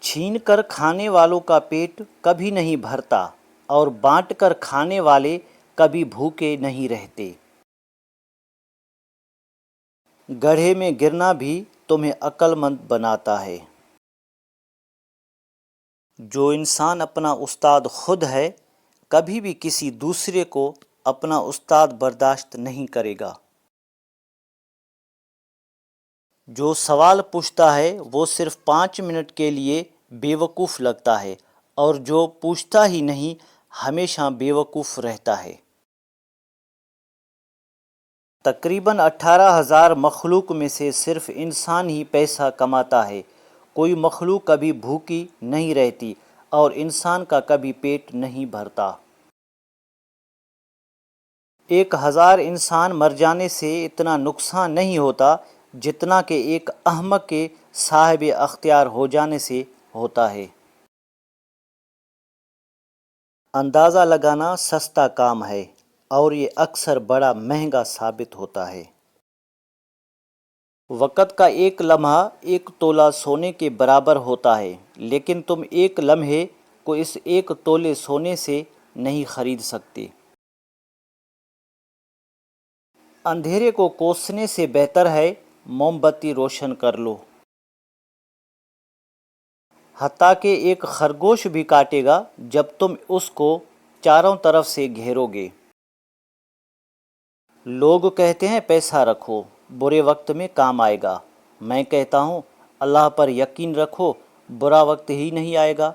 چھین کر کھانے والوں کا پیٹ کبھی نہیں بھرتا اور بانٹ کر کھانے والے کبھی بھوکے نہیں رہتے۔ گڑھے میں گرنا بھی تمہیں عقل مند بناتا ہے۔ جو انسان اپنا استاد خود ہے کبھی بھی کسی دوسرے کو اپنا استاد برداشت نہیں کرے گا۔ جو سوال پوچھتا ہے وہ صرف 5 منٹ کے لیے بے وقوف لگتا ہے اور جو پوچھتا ہی نہیں ہمیشہ بے وقوف رہتا ہے۔ تقریباً 18,000 مخلوق میں سے صرف انسان ہی پیسہ کماتا ہے۔ کوئی مخلوق کبھی بھوکی نہیں رہتی اور انسان کا کبھی پیٹ نہیں بھرتا۔ 1,000 انسان مر جانے سے اتنا نقصان نہیں ہوتا جتنا کہ ایک احمق کے صاحب اختیار ہو جانے سے ہوتا ہے۔ اندازہ لگانا سستا کام ہے اور یہ اکثر بڑا مہنگا ثابت ہوتا ہے۔ وقت کا ایک لمحہ 1 تولہ سونے کے برابر ہوتا ہے، لیکن تم ایک لمحے کو اس 1 تولے سونے سے نہیں خرید سکتے۔ اندھیرے کو کوسنے سے بہتر ہے موم بتی روشن کر لو۔ حتیٰ کہ ایک خرگوش بھی کاٹے گا جب تم اس کو چاروں طرف سے گھیرو گے۔ لوگ کہتے ہیں پیسہ رکھو، برے وقت میں کام آئے گا۔ میں کہتا ہوں اللہ پر یقین رکھو، برا وقت ہی نہیں آئے گا۔